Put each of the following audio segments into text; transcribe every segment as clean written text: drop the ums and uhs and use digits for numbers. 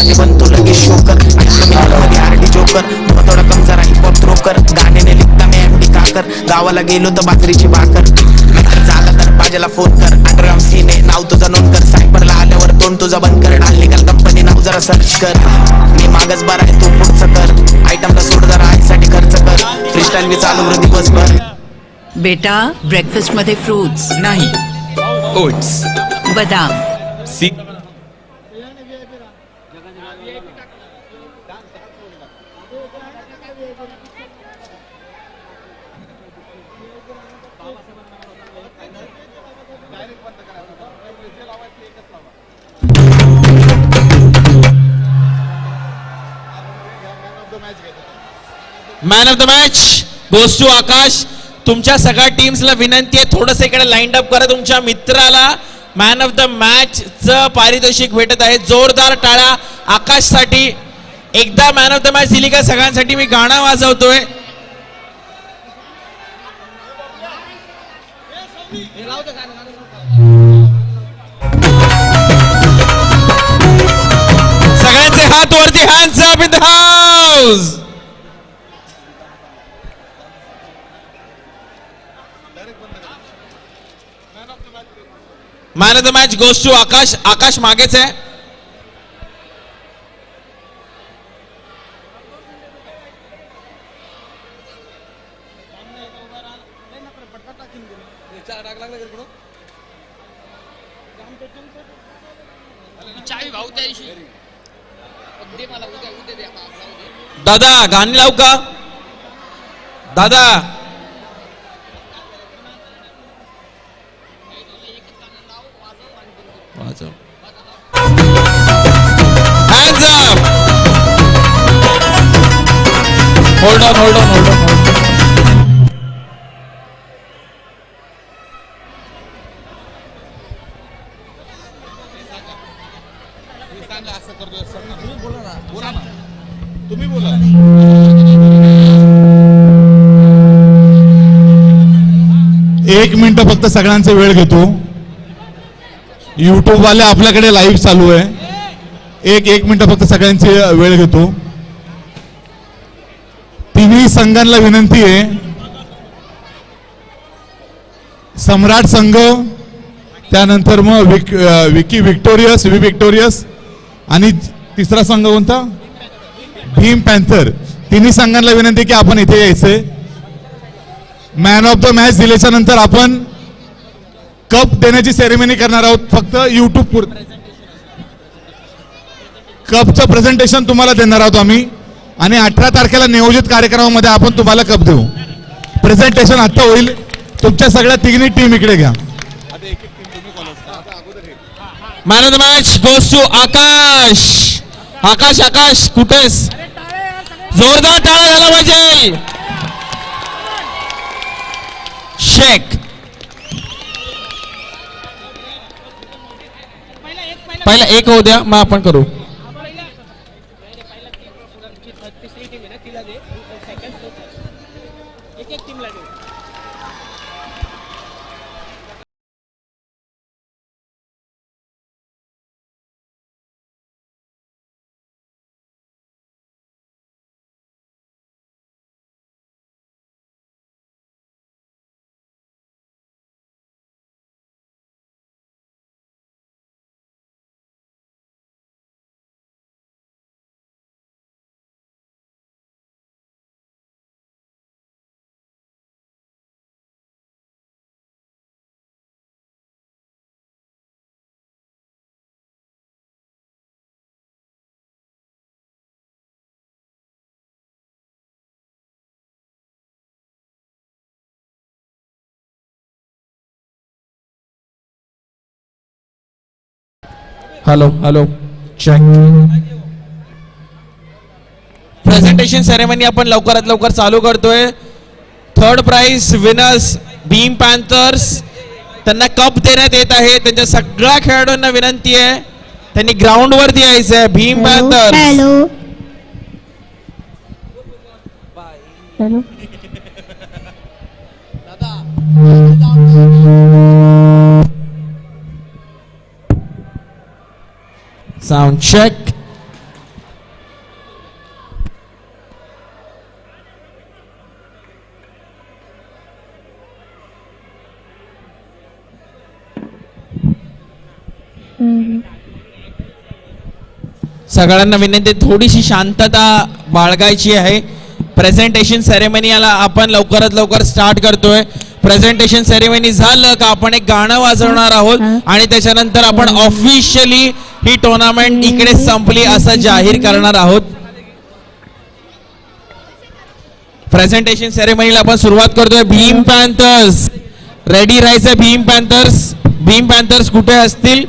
माझे बनतो लगेच शोकर मध्ये आरडी जोकर थोडा कम जरा हिपहॉप थ्रोकर गाण्याने लिखता मी एमडी काकर गावाला गेलो तर बाजरीची भाकर झाला तर पाजाला फोन कर अंडरग्राउंड सीने नाव तुझं नोंद कर सायबरला आल्यावर तोंड तुझा बंद कर डाल निकाल कंपनी नाव जरा सर्च कर मी मागच बरा आहे तू पुढचं कर आयटमला सोड जरा आईसाठी खर्च कर फ्रीस्टाईल मी चालू कर दिवसभर. बेटा ब्रेकफास्ट मध्ये फ्रुट्स नाही. ओट्स. बदाम. सी. Man of the match goes to Akash. तुमच्या सगळ्या टीम्सला विनंती आहे थोडंसं इकडे लाईन अप करा. तुमच्या मित्राला मॅन ऑफ द मॅच चं पारितोषिक भेटत आहे. जोरदार टाळ्या आकाशसाठी. एकदा मॅन ऑफ द मॅच दिली का सगळ्यांसाठी मी गाणं वाजवतोय. सगळ्यांचे हात वरती. Hands up in the house. Man of the match goes to Akash. Akash मागेच आहे. दादा गाणी लावू का दादा. Hands up. Hold on. तुम्ही बोला. एक मिनिट फक्त सगळ्यांचा वेळ घेतो. युट्यूब वाले आपल्याकडे लाईव्ह चालू आहे. एक मिनिट फक्त सगळ्यांची वेळ घेतो. तिन्ही संघांना विनंती आहे. सम्राट संघ, त्यानंतर मग विकी विक्टोरियस आणि तिसरा संघ कोणता भीम पॅन्थर. तिन्ही संघांना विनंती की आपण इथे यायचंय. मॅन ऑफ द मॅच दिल्याच्या नंतर आपण कप देण्याची सेरेमनी करणार आहोत. फक्त युट्यूब कपचं प्रेझेंटेशन तुम्हाला देणार आहोत आम्ही आणि 18 तारखेला नियोजित कार्यक्रमामध्ये आपण तुम्हाला कप देऊ. प्रेझेंटेशन आता होईल. तुमच्या सगळ्या तिन्ही टीम इकडे घ्या. Man of the match goes to Akash. Akash कुठेस. जोरदार टाळा झाला पाहिजे. शेख पहिला एक होऊ द्या मग आपण करू. Hello check. प्रेझेंटेशन सेरेमनी आपण लवकरात लवकर चालू करतोय. Third prize winners Bhim panthers. त्यांना कप देण्यात येत आहे. त्यांच्या सगळ्या खेळाडूंना विनंती आहे त्यांनी ग्राउंड वरती यायचं आहे. Bhim panthers. Hello sound check. सगळ्यांना विनंती थोडीशी शांतता बाळगायची आहे. प्रेझेंटेशन सेरेमनीला आपण लवकरात लवकर स्टार्ट करतोय. प्रेझेंटेशन सेरेमनी झालं का आपण एक गाणं वाजवणार आहोत आणि त्याच्यानंतर आपण ऑफिशियली ही टुर्नामेंट इकडे संपली असं जाहीर करणार आहोत. प्रेझेंटेशन सेरेमनीला आपण सुरुवात करतोय. भीम पॅन्थर्स रेडी राहायचं. भीम पॅन्थर्स कुठे असतील?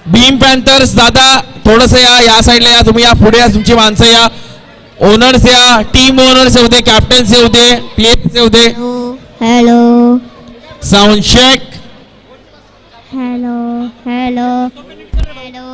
भीम पॅन्थर्स दादा थोडस या साईडला या. तुम्ही या पुढे या. तुमची माणसं या. ओनर्स या. टीम ओनर्स होते, कॅप्टन्स होते, प्लेयर्स होते. Hello sound check. Hello hello hello.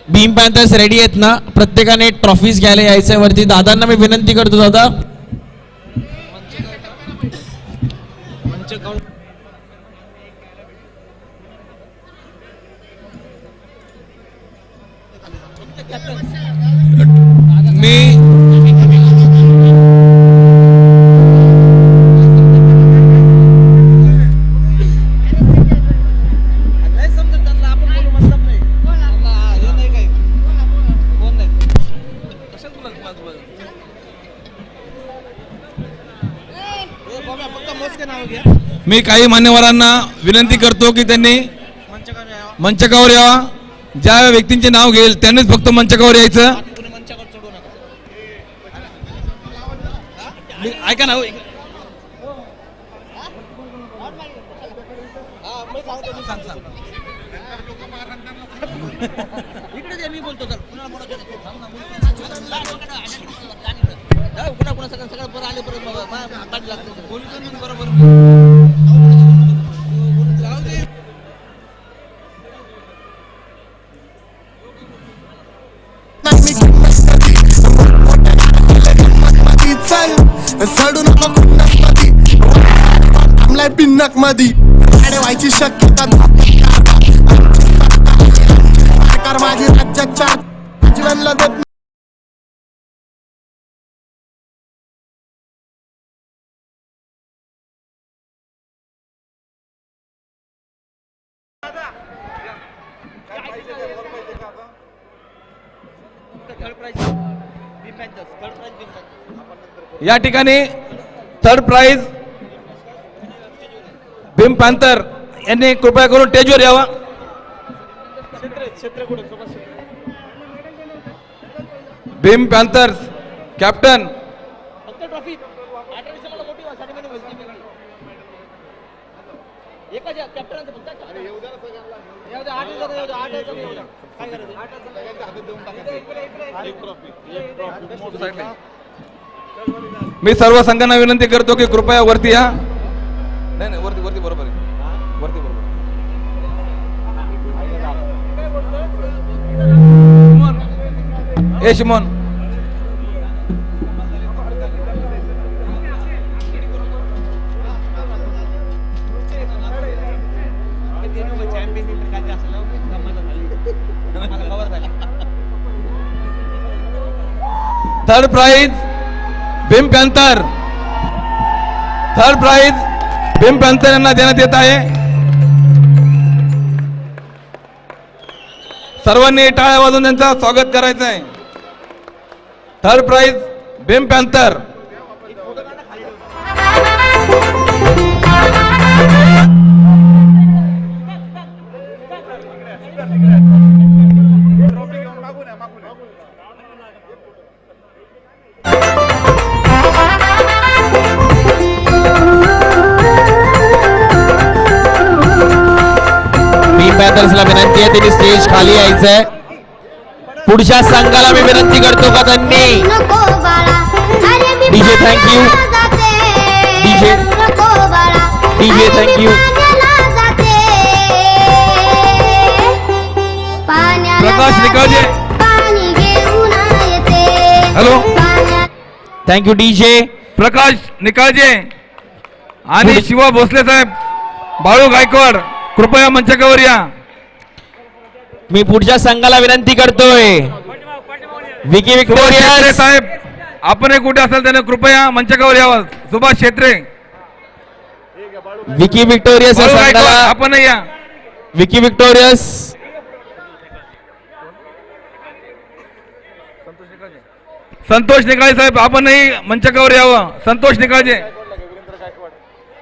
Bhim panthers ready आहेत ना? प्रत्येकाने ट्रॉफीज घ्यायला यायचं वरती. दादांना मी विनंती करतो दादा. मी काही मान्यवरांना विनंती करतो की त्यांनी मंचकावर यावा. ज्या व्यक्तींचे नाव घेईल त्यांनीच फक्त मंचकावर यायचं. ऐका ना. सडू नको खुन्नस मधी थांबलाय पिन्नक मधी व्हायची शक्यता सरकार माझी राज्याच्या जीवनला देत या ठिकाणी थर्ड प्राइज भीम पॅन्थर यांनी कृपया करून स्टेजवर यावा. भीम पॅन्थर्स कॅप्टन मी सर्व संघांना विनंती करतो की कृपया वरती या. नाही वरती वरती बरोबर आहे. वरती बरोबर. ए Shimon third prize Bhim panther. Third prize Bhim panther यांना देण्यात येत आहे. सर्वांनी टाळ्या वाजवून त्यांचं स्वागत करायचं आहे. Third prize Bhim panther. Bhim पॅन्थर्सला विनंती आहे त्यांनी स्टेज खाली यायचंय. पुढच्या संघाला मी विनंती करतो का त्यांनी नको बाळा अरे मी DJ, thank you. पाण्याला जाते. DJ. नको बाळा DJ, अरे thank मी you. पाण्याला जाते. पाण्याला प्रकाश जाते. निकाळजे. पाणी घेऊन येते. हॅलो. पाण्यात थँक्यू डीजे. प्रकाश निकाळजे आणि शिवा भोसले साहेब, बाळू गायकवाड कृपया मंचकावर या. मी पुढच्या संघाला विनंती करतोय विकी सुभाष शेत्रे विक्टोरियस. साहेब, आपण कुठे असाल त्याने कृपया मंचकावर यावं. सुभाष शेत्रे, विकी विक्टोरियस या बाळू गायकवाड संघाला. आपण या. विकी विक्टोरियस. संतोष निकाळे साहेब, आपणही मंचकावर यावं. संतोष निकाळजे.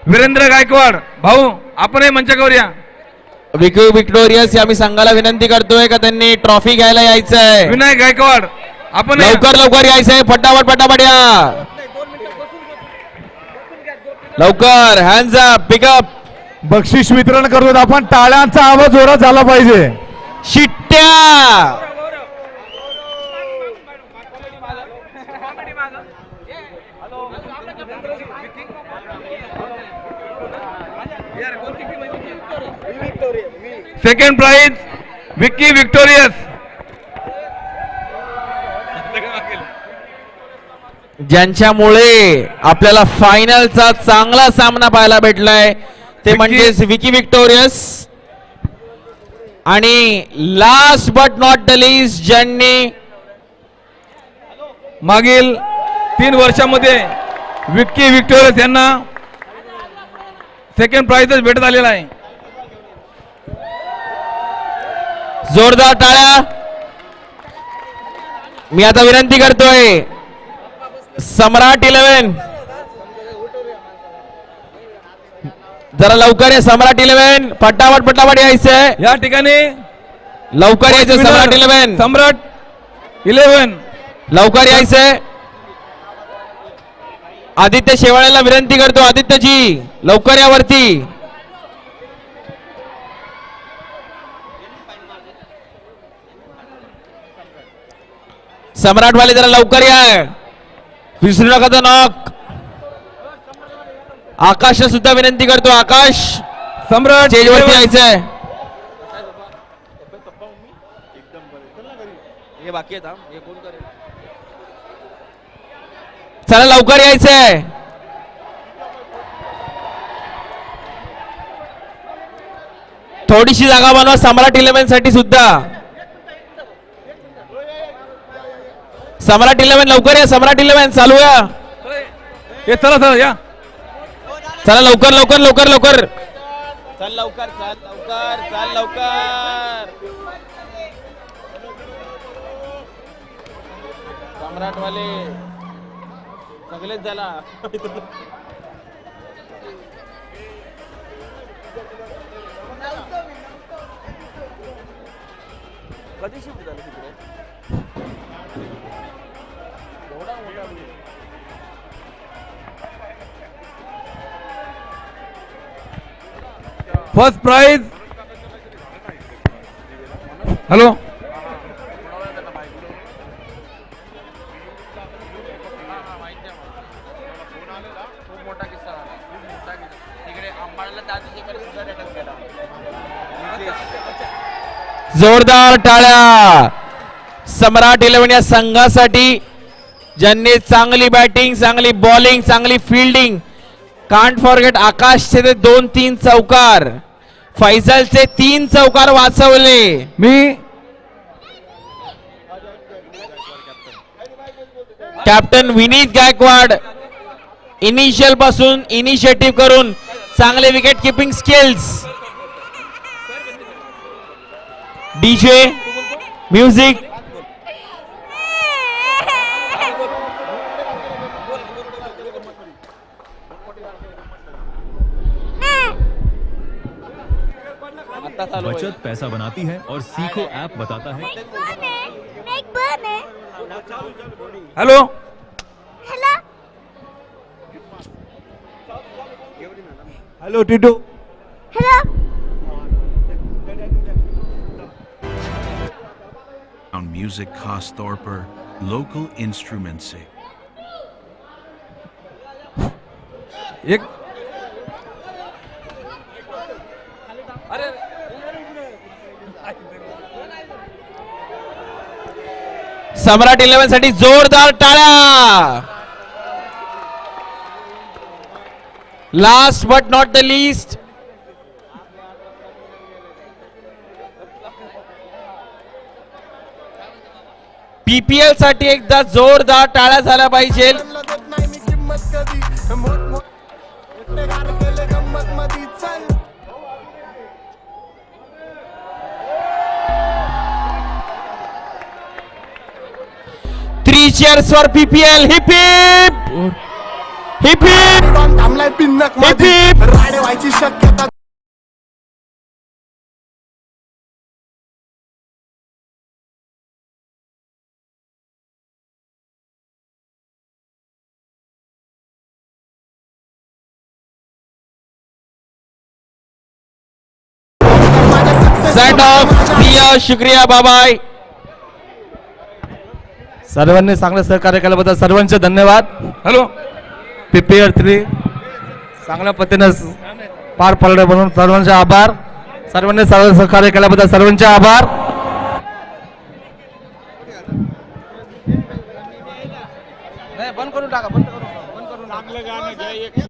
वीरेंद्र गायकवाड भाऊ, आपणही मंचकावर या. विकी विक्टोरियस या मी संघाला विनंती करतोय का त्यांनी ट्रॉफी घ्यायला यायचंय. विनायक गायकवाड आपण या. लवकर लवकर यायचंय. फटाफट फटाफट या. लवकर हँड्स अप पिकअप. बक्षीस वितरण करतो आपण. टाळ्यांचा आवाज जोरात झाला पाहिजे. शिट्ट्या. Second prize Vicky victorious. ज्यांच्यामुळे आपल्याला फायनलचा चांगला सामना पाहायला भेटलाय ते म्हणजेच विकी विक्टोरियस. आणि last but not the least ज्यांनी मागील 3 वर्षामध्ये विक्की विक्टोरियस यांना सेकंड प्राइजच भेटत आलेला आहे. जोरदार टाळ्या. मी आता विनंती करतोय सम्राट 11 जरा लवकर आहे. सम्राट 11 फटाफट फटाफट यायचंय. या ठिकाणी लवकर यायचं. सम्राट 11 सम्राट 11 लवकर यायचंय. आदित्य शेवाळेला विनंती करतो. आदित्यजी लवकर या वरती. सम्राटवाले जरा लवकर या. विसरू नका तो नॉक. आकाश सुद्धा विनंती करतो. आकाश सम्राट स्टेजवरती 11. यायचंय. चला लवकर यायचंय. थोडीशी जागा बनवा सम्राट 11 साठी सुद्धा. सम्राट 11 लवकर या. सम्राट 11 चालू या. हे चला चला या. चला लवकर लवकर लवकर लवकर. चल लवकर चल लवकर चल लवकर. सम्राटवाले सगळेच झाला. कधी शिफ्ट झालं तिकडे. First prize. हॅलो. जोरदार टाळ्या सम्राट 11 या संघासाठी ज्यांनी चांगली बॅटिंग चांगली बॉलिंग चांगली फिल्डिंग. कांट फॉरगेट आकाशचे ते 2-3 चौकार. फैजलचे 3 चौकार वाचवले. मी कॅप्टन विनीत गायकवाड इनिशियल पासून इनिशिएटिव्ह करून चांगले wicket keeping skills. DJ music. बचत पैसा बनाती है और सीखो ऐप बताता है. Hello hello Titu. Music खास तौर पर लोकल इंस्ट्रूमेंट से. एक सम्राट 11 साठी जोरदार टाळ्या. Last but not the least, PPL साठी एकदा जोरदार टाळ्या झाल्या पाहिजे. त्यांना देत नाही मी किंमत कधी मोठमोठे गार केले गंमत मधी. चल 3 cheers for PPL. Hip hip hip hip. Don थांबलाय पिन्नक मध्ये. हिप. राडे व्हायची शक्यता. Send off. प्रिया शुक्रिया बाबाय. सर्वांनी चांगलं सहकार्य केल्याबद्दल सर्वांचे धन्यवाद. हॅलो PPL 3 चांगल्या पद्धतीने पार पडले म्हणून सर्वांचे आभार. सर्वांनी चांगलं सहकार्य केल्याबद्दल सर्वांचे आभार. बंद करून टाका. बंद करून